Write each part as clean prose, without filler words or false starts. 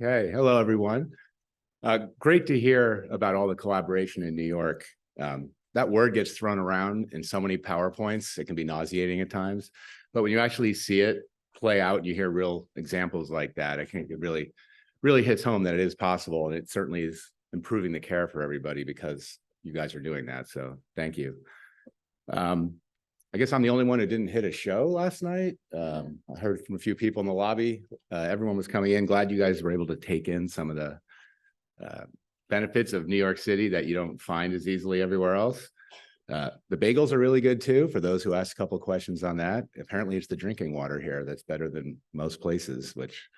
Okay, hello everyone. Great to hear about all the collaboration in New York. That word gets thrown around in so many PowerPoints, it can be nauseating at times. But when you actually see it play out, you hear real examples like that. I think it really hits home that it is possible, and it certainly is improving the care for everybody because you guys are doing that. So thank you. I guess I'm the only one who didn't hit a show last night. I heard from a few people in the lobby. Everyone was coming in. Glad you guys were able to take in some of the benefits of New York City that you don't find as easily everywhere else. The bagels are really good too, for those who asked a couple of questions on that. Apparently it's the drinking water here that's better than most places, which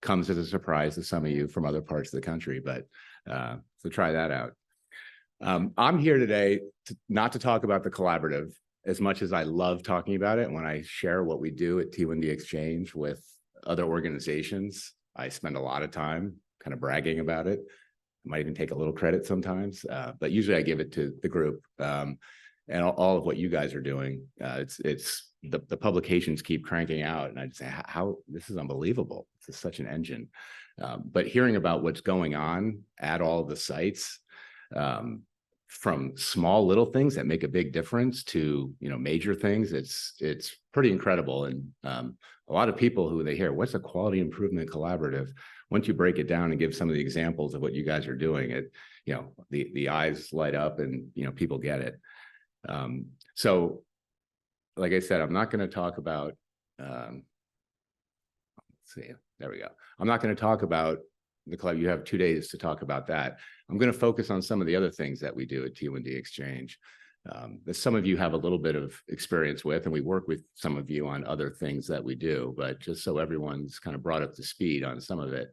comes as a surprise to some of you from other parts of the country, but so try that out. I'm here today not to talk about the collaborative as much as I love talking about it. When I share what we do at T1D Exchange with other organizations, I spend a lot of time kind of bragging about it. I might even take a little credit sometimes, but usually I give it to the group and all of what you guys are doing. It's the publications keep cranking out, and I'd say, how this is unbelievable. This is such an engine. But hearing about what's going on at all of the sites, from small little things that make a big difference to major things, it's pretty incredible. And a lot of people who they hear what's a quality improvement collaborative, once you break it down and give some of the examples of what you guys are doing, it the eyes light up and people get it. So like I said, I'm not going to talk about let's see, there we go. I'm not going to talk about the club. You have 2 days to talk about that. I'm going to focus on some of the other things that we do at T1D Exchange that some of you have a little bit of experience with, and we work with some of you on other things that we do, but just so everyone's kind of brought up to speed on some of it.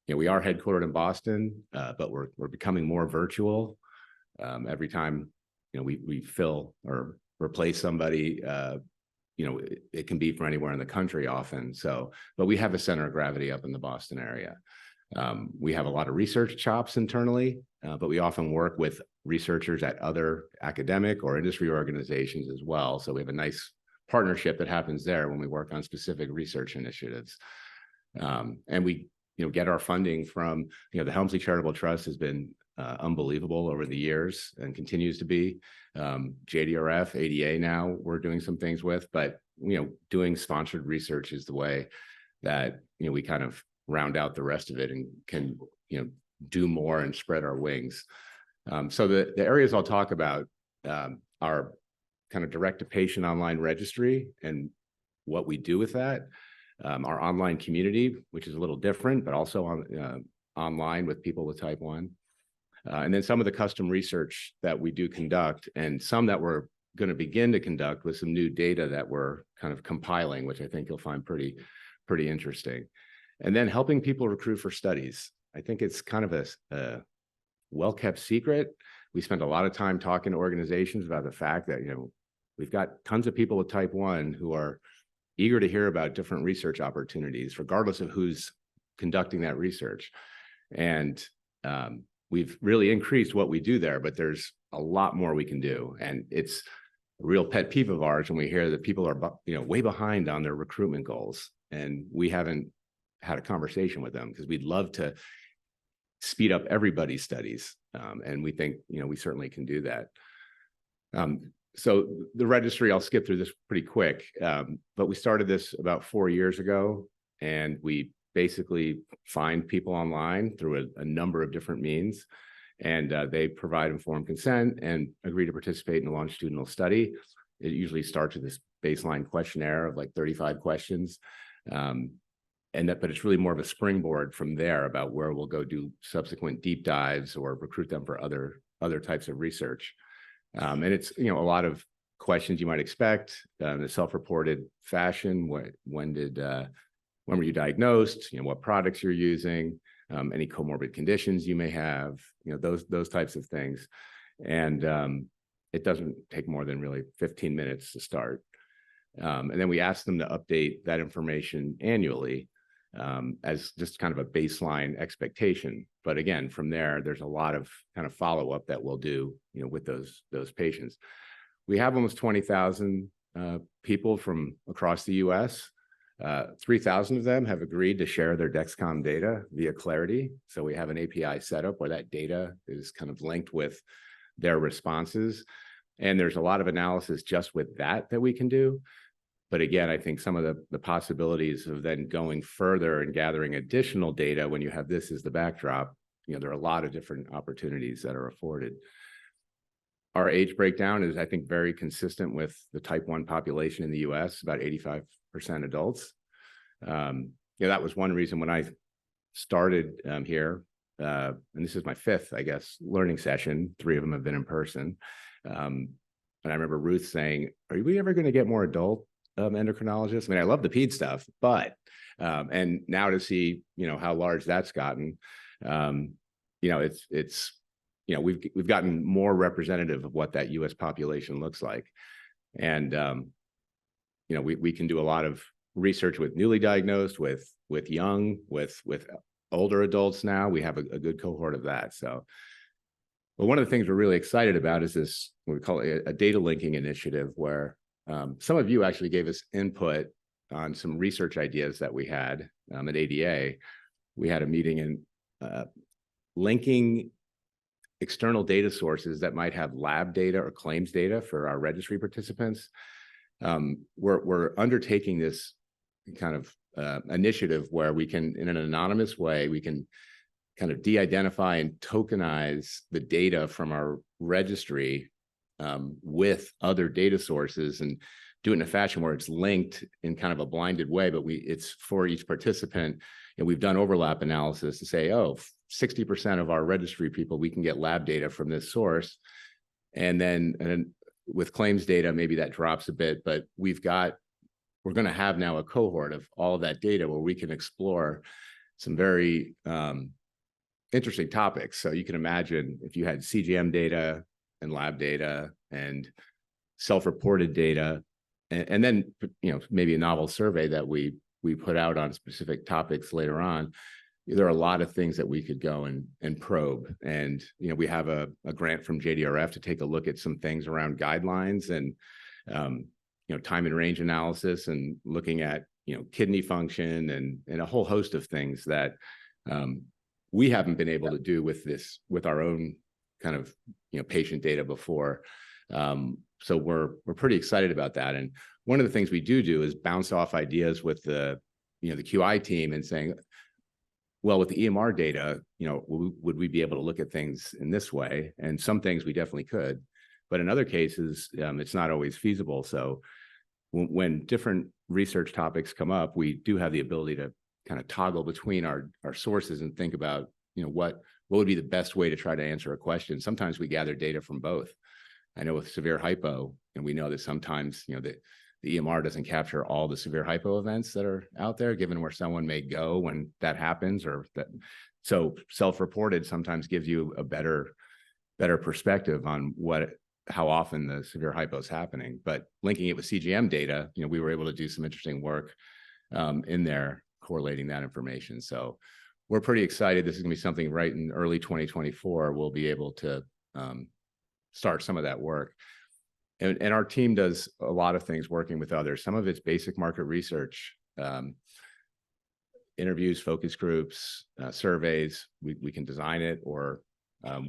We are headquartered in Boston, but we're becoming more virtual. Every time we fill or replace somebody, it can be from anywhere in the country often. So, but we have a center of gravity up in the Boston area. We have a lot of research chops internally, but we often work with researchers at other academic or industry organizations as well. So we have a nice partnership that happens there when we work on specific research initiatives. And we get our funding from, the Helmsley Charitable Trust has been unbelievable over the years and continues to be. JDRF, ADA now we're doing some things with, but doing sponsored research is the way that we kind of round out the rest of it and can do more and spread our wings. So the areas I'll talk about are kind of direct to patient online registry and what we do with that, our online community, which is a little different, but also on online with people with type 1. And then some of the custom research that we do conduct, and some that we're going to begin to conduct with some new data that we're kind of compiling, which I think you'll find pretty interesting. And then helping people recruit for studies. I think it's kind of a well-kept secret. We spend a lot of time talking to organizations about the fact that we've got tons of people with type 1 who are eager to hear about different research opportunities, regardless of who's conducting that research. And we've really increased what we do there, but there's a lot more we can do. And it's a real pet peeve of ours when we hear that people are way behind on their recruitment goals, and we haven't had a conversation with them because we'd love to speed up everybody's studies. And we think we certainly can do that. So the registry, I'll skip through this pretty quick, but we started this about 4 years ago, and we basically find people online through a number of different means, and they provide informed consent and agree to participate in a longitudinal study. It usually starts with this baseline questionnaire of like 35 questions, but it's really more of a springboard from there about where we'll go do subsequent deep dives or recruit them for other types of research. And it's a lot of questions you might expect in a self-reported fashion. When were you diagnosed? What products you're using? Any comorbid conditions you may have? Those types of things. And it doesn't take more than really 15 minutes to start. And then we ask them to update that information annually as just kind of a baseline expectation. But again, from there, there's a lot of kind of follow-up that we'll do, with those patients. We have almost 20,000 people from across the U.S. 3,000 of them have agreed to share their Dexcom data via Clarity. So we have an API setup where that data is kind of linked with their responses. And there's a lot of analysis just with that we can do. But again, I think some of the possibilities of then going further and gathering additional data when you have this as the backdrop, there are a lot of different opportunities that are afforded. Our age breakdown is, I think, very consistent with the type 1 population in the US, about 85% adults. That was one reason when I started here, and this is my 5th, I guess, learning session. 3 of them have been in person. And I remember Ruth saying, are we ever going to get more adult endocrinologists? I mean, I love the ped stuff, but, and now to see, how large that's gotten, we've gotten more representative of what that US population looks like. And, we can do a lot of research with newly diagnosed, with young, with older adults now. We have a good cohort of that. So, but one of the things we're really excited about is this, what we call it a data linking initiative, where some of you actually gave us input on some research ideas that we had at ADA. We had a meeting in linking external data sources that might have lab data or claims data for our registry participants. We're undertaking this kind of initiative where we can, in an anonymous way, we can kind of de-identify and tokenize the data from our registry with other data sources, and do it in a fashion where it's linked in kind of a blinded way, but it's for each participant. And we've done overlap analysis to say, 60% of our registry people, we can get lab data from this source. And then with claims data, maybe that drops a bit, but we're going to have now a cohort of all of that data where we can explore some very interesting topics. So you can imagine if you had CGM data and lab data and self-reported data, and then maybe a novel survey that we put out on specific topics later on. There are a lot of things that we could go and probe. And we have a grant from JDRF to take a look at some things around guidelines and time and range analysis, and looking at kidney function and a whole host of things that we haven't been able to do with our own kind of patient data before. So we're pretty excited about that. And one of the things we do is bounce off ideas with the QI team and saying, well, with the EMR data, would we be able to look at things in this way? And some things we definitely could, but in other cases, it's not always feasible. So when different research topics come up, we do have the ability to kind of toggle between our sources and think about, what would be the best way to try to answer a question. Sometimes we gather data from both. I know with severe hypo, and we know that sometimes, the EMR doesn't capture all the severe hypo events that are out there, given where someone may go when that happens, or that. So self-reported sometimes gives you a better perspective on how often the severe hypo is happening. But linking it with CGM data, we were able to do some interesting work in there correlating that information. So we're pretty excited. This is going to be something right in early 2024. We'll be able to start some of that work. And our team does a lot of things working with others. Some of it's basic market research, interviews, focus groups, surveys. We can design it or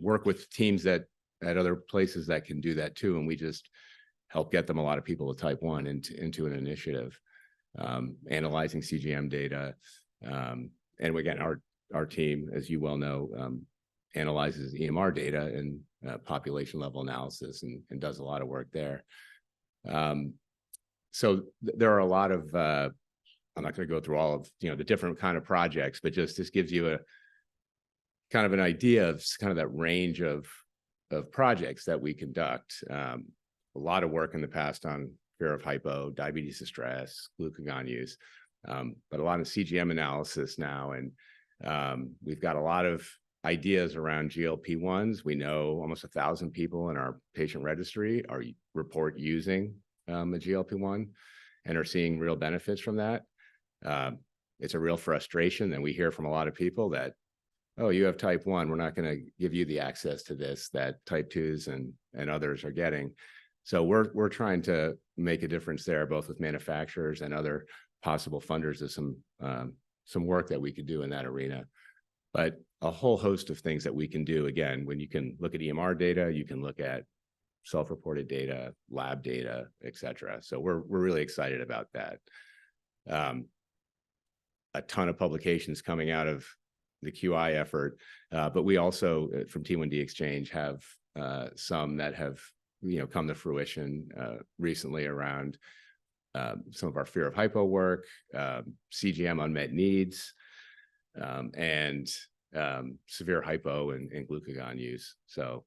work with teams at other places that can do that too. And we just help get them a lot of people with type 1 into an initiative, analyzing CGM data. And again, our team, as you well know, analyzes EMR data and population level analysis and does a lot of work there. So there are a lot of, I'm not going to go through all of the different kind of projects, but just this gives you a kind of an idea of kind of that range of projects that we conduct. A lot of work in the past on fear of hypo, diabetes distress, glucagon use, but a lot of CGM analysis now. And we've got a lot of ideas around GLP-1s. We know almost 1,000 people in our patient registry report using a GLP-1 and are seeing real benefits from that. It's a real frustration, and we hear from a lot of people that, oh, you have type 1, we're not going to give you the access to this that type 2s and others are getting. So we're trying to make a difference there, both with manufacturers and other possible funders of some work that we could do in that arena. But a whole host of things that we can do. Again, when you can look at EMR data, you can look at self-reported data, lab data, et cetera. So we're really excited about that. A ton of publications coming out of the QI effort, but we also from T1D Exchange have some that have come to fruition recently around some of our fear of hypo work, CGM unmet needs, and severe hypo and glucagon use. So,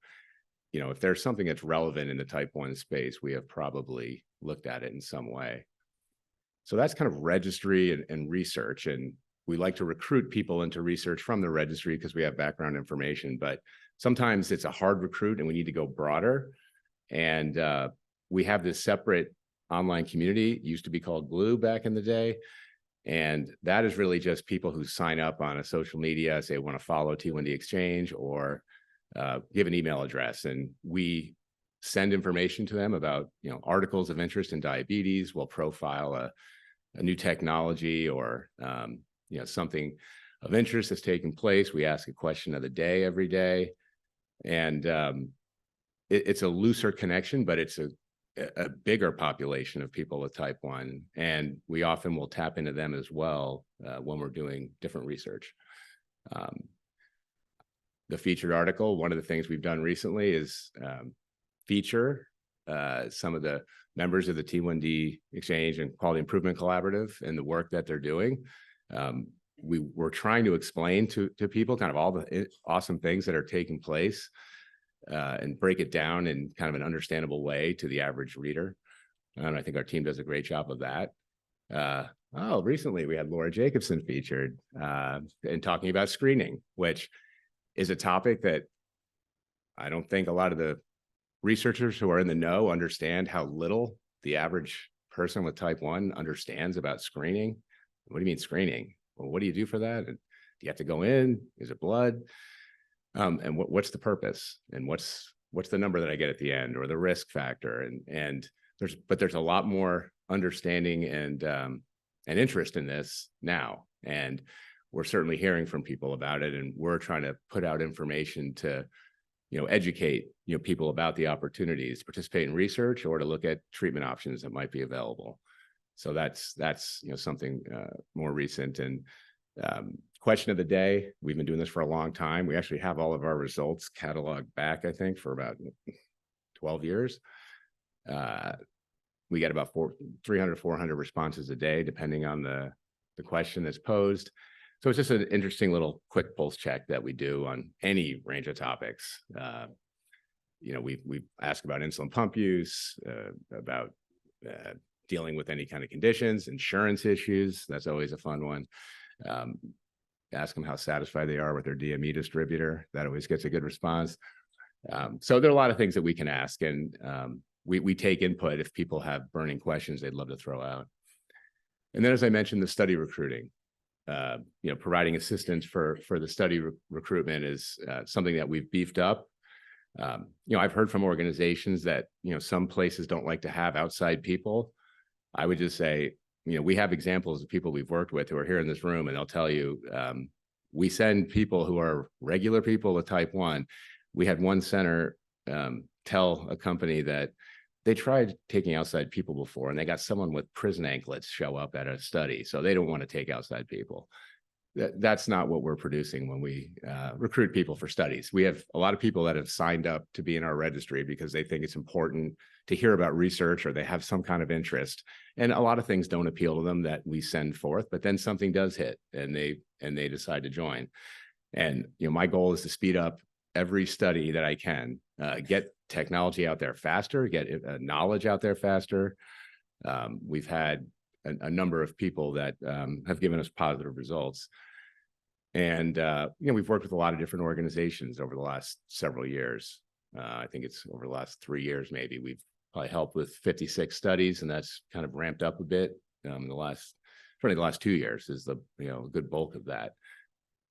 if there's something that's relevant in the type 1 space, we have probably looked at it in some way. So that's kind of registry and research. And we like to recruit people into research from the registry because we have background information, but sometimes it's a hard recruit and we need to go broader. And we have this separate online community, it used to be called Blue back in the day. And that is really just people who sign up on a social media, say want to follow T1D Exchange or give an email address. And we send information to them about, articles of interest in diabetes. We'll profile a new technology or, something of interest that's taking place. We ask a question of the day every day. And it's a looser connection, but it's a bigger population of people with type 1. And we often will tap into them as well when we're doing different research. The featured article, one of the things we've done recently is feature some of the members of the T1D Exchange and Quality Improvement Collaborative and the work that they're doing. We're trying to explain to people kind of all the awesome things that are taking place and break it down in kind of an understandable way to the average reader. And I think our team does a great job of that. Recently we had Laura Jacobson featured in talking about screening, which is a topic that I don't think a lot of the researchers who are in the know understand how little the average person with type 1 understands about screening. What do you mean screening? Well, what do you do for that? And do you have to go in? Is it blood? And what's the purpose? And what's the number that I get at the end, or the risk factor? And there's a lot more understanding and interest in this now. And we're certainly hearing from people about it, and we're trying to put out information to, educate, people about the opportunities to participate in research or to look at treatment options that might be available. So that's something more recent. And question of the day, we've been doing this for a long time. We actually have all of our results cataloged back, I think, for about 12 years. We get about 300 to 400 responses a day, depending on the question that's posed. So it's just an interesting little quick pulse check that we do on any range of topics. We ask about insulin pump use, about dealing with any kind of conditions, insurance issues. That's always a fun one. Ask them how satisfied they are with their DME distributor. That always gets a good response. So there are a lot of things that we can ask, and we take input if people have burning questions they'd love to throw out. And then, as I mentioned, the study recruiting. Providing assistance for the study recruitment is something that we've beefed up. I've heard from organizations that, some places don't like to have outside people. I would just say, we have examples of people we've worked with who are here in this room, and they'll tell you, we send people who are regular people with type 1. We had one center tell a company that they tried taking outside people before, and they got someone with prison anklets show up at a study. So they don't want to take outside people. That's not what we're producing when we recruit people for studies. We have a lot of people that have signed up to be in our registry because they think it's important to hear about research, or they have some kind of interest. And a lot of things don't appeal to them that we send forth, but then something does hit and they decide to join. And my goal is to speed up every study that I can, get technology out there faster, get knowledge out there faster. We've had a number of people that have given us positive results. And, we've worked with a lot of different organizations over the last several years. I think it's over the last 3 years, maybe. We've probably helped with 56 studies, and that's kind of ramped up a bit. The last 2 years is the, a good bulk of that.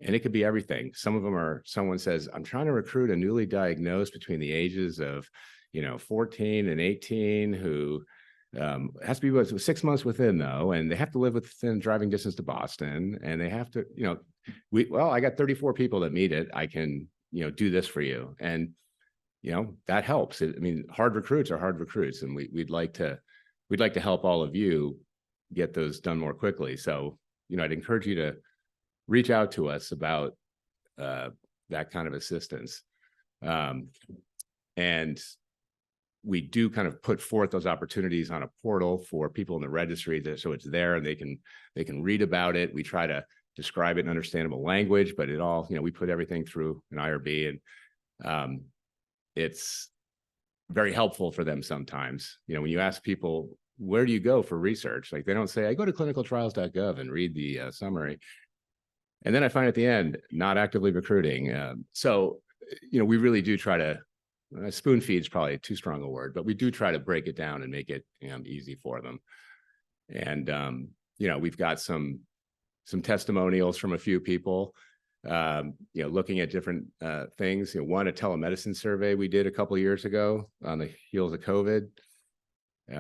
And it could be everything. Some of them are, someone says, I'm trying to recruit a newly diagnosed between the ages of, 14 and 18 who It has to be 6 months within though, and they have to live within driving distance to Boston, and they have to, I got 34 people that meet it. I can, do this for you. And, that helps. I mean, hard recruits are hard recruits, and we'd like to help all of you get those done more quickly. So, I'd encourage you to reach out to us about that kind of assistance. And we do kind of put forth those opportunities on a portal for people in the registry, so it's there and they can read about it. We try to describe it in understandable language, but it all, we put everything through an IRB, and it's very helpful for them sometimes. When you ask people, where do you go for research? Like, they don't say, I go to clinicaltrials.gov and read the summary. And then I find at the end, not actively recruiting. So, we really do try to, spoon feed is probably too strong a word, but we do try to break it down and make it easy for them. And, we've got some testimonials from a few people, looking at different things. One, a telemedicine survey we did a couple of years ago on the heels of COVID.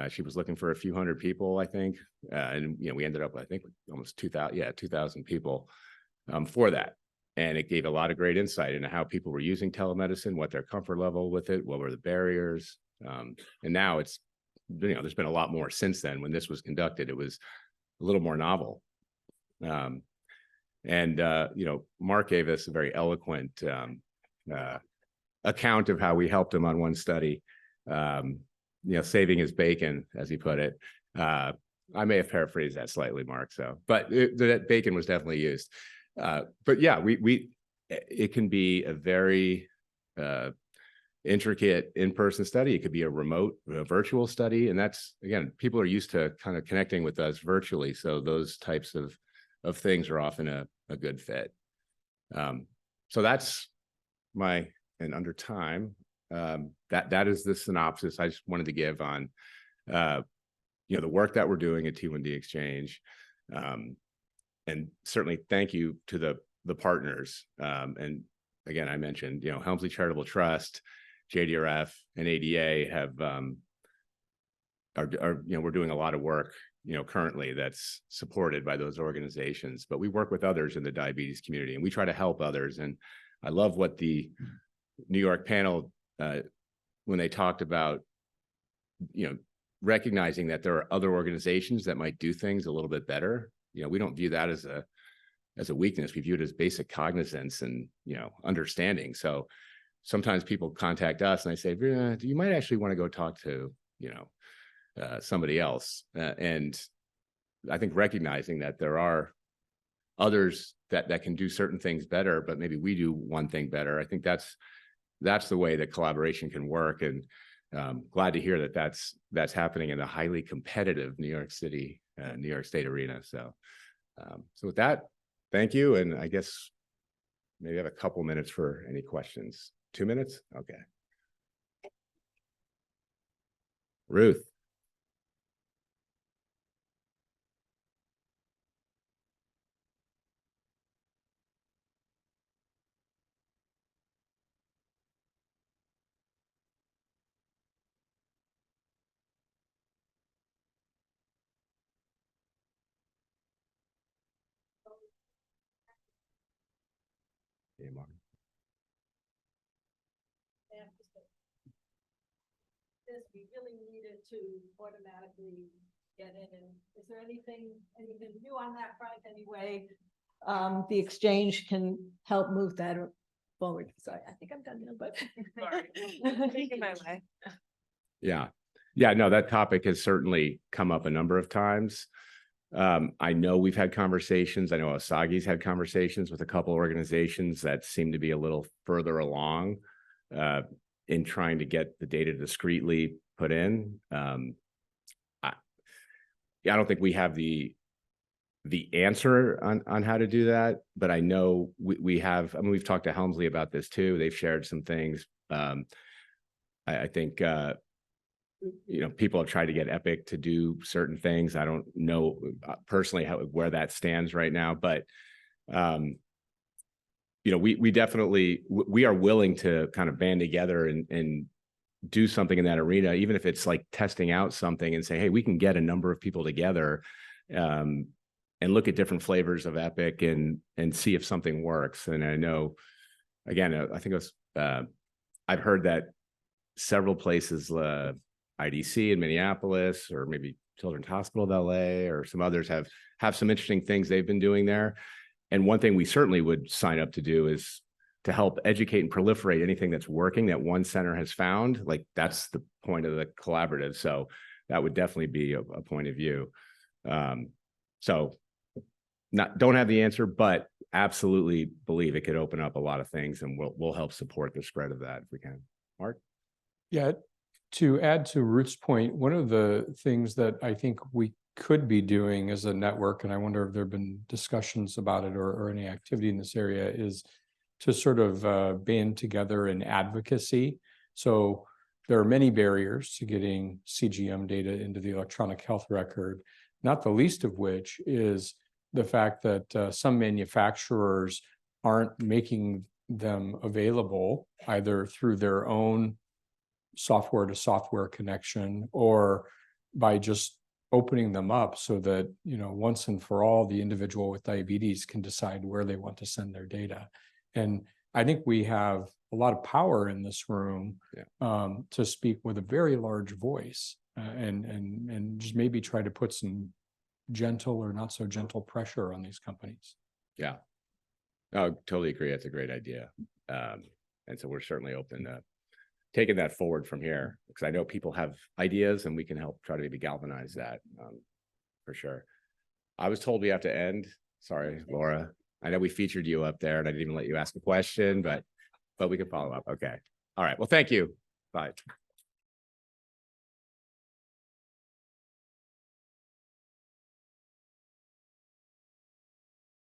She was looking for a few hundred people, I think. And, we ended up, I think, almost 2,000 people for that. And it gave a lot of great insight into how people were using telemedicine, what their comfort level with it, what were the barriers. And now it's, there's been a lot more since then. When this was conducted, it was a little more novel. Mark gave us a very eloquent account of how we helped him on one study, saving his bacon, as he put it. I may have paraphrased that slightly, Mark. But that bacon was definitely used. But yeah, it can be a very intricate in-person study. It could be a virtual study. And that's, again, people are used to kind of connecting with us virtually. So those types of things are often a good fit. So that's and under time, that is the synopsis I just wanted to give on, the work that we're doing at T1D Exchange. And certainly thank you to the partners. And again, I mentioned, Helmsley Charitable Trust, JDRF, and ADA have, we're doing a lot of work, currently that's supported by those organizations, but we work with others in the diabetes community, and we try to help others. And I love what the New York panel, when they talked about, recognizing that there are other organizations that might do things a little bit better. We don't view that as a weakness. We view it as basic cognizance and, understanding. So sometimes people contact us and they say, you might actually want to go talk to, somebody else. And I think recognizing that there are others that can do certain things better, but maybe we do one thing better. I think that's the way that collaboration can work. And glad to hear that that's happening in a highly competitive New York State arena. So with that, thank you. And I guess maybe I have a couple minutes for any questions. 2 minutes? Okay. Ruth. Hey, Mark. We really needed to automatically get in. And is there anything new on that front anyway? The exchange can help move that forward. Sorry, I think I'm done now, but sorry. Making my way. Yeah. No, that topic has certainly come up a number of times. I know we've had conversations. I know Osagi's had conversations with a couple organizations that seem to be a little further along in trying to get the data discreetly put in. I don't think we have the answer on how to do that, but I know we have. I mean, we've talked to Helmsley about this too. They've shared some things. I think people have tried to get Epic to do certain things. I don't know personally where that stands right now, but we definitely are willing to kind of band together and do something in that arena, even if it's like testing out something and say, hey, we can get a number of people together and look at different flavors of Epic and see if something works. And I know, again, I think it was, I've heard that several places, IDC in Minneapolis, or maybe Children's Hospital of LA, or some others have some interesting things they've been doing there. And one thing we certainly would sign up to do is to help educate and proliferate anything that's working that one center has found. Like, that's the point of the collaborative. So that would definitely be a point of view. So don't have the answer, but absolutely believe it could open up a lot of things, and we'll help support the spread of that if we can. Mark? Yeah, to add to Ruth's point, one of the things that I think we could be doing as a network, and I wonder if there have been discussions about it or any activity in this area, is to sort of band together in advocacy. So there are many barriers to getting CGM data into the electronic health record, not the least of which is the fact that some manufacturers aren't making them available either through their own software to software connection or by just opening them up so that, once and for all, the individual with diabetes can decide where they want to send their data. And I think we have a lot of power in this room to speak with a very large voice and just maybe try to put some gentle or not so gentle pressure on these companies. Yeah, I totally agree. That's a great idea. And so we're certainly open to taking that forward from here, because I know people have ideas and we can help try to maybe galvanize that for sure. I was told we have to end. Sorry, Laura. I know we featured you up there and I didn't even let you ask a question, but we can follow up. Okay. All right. Well, thank you. Bye.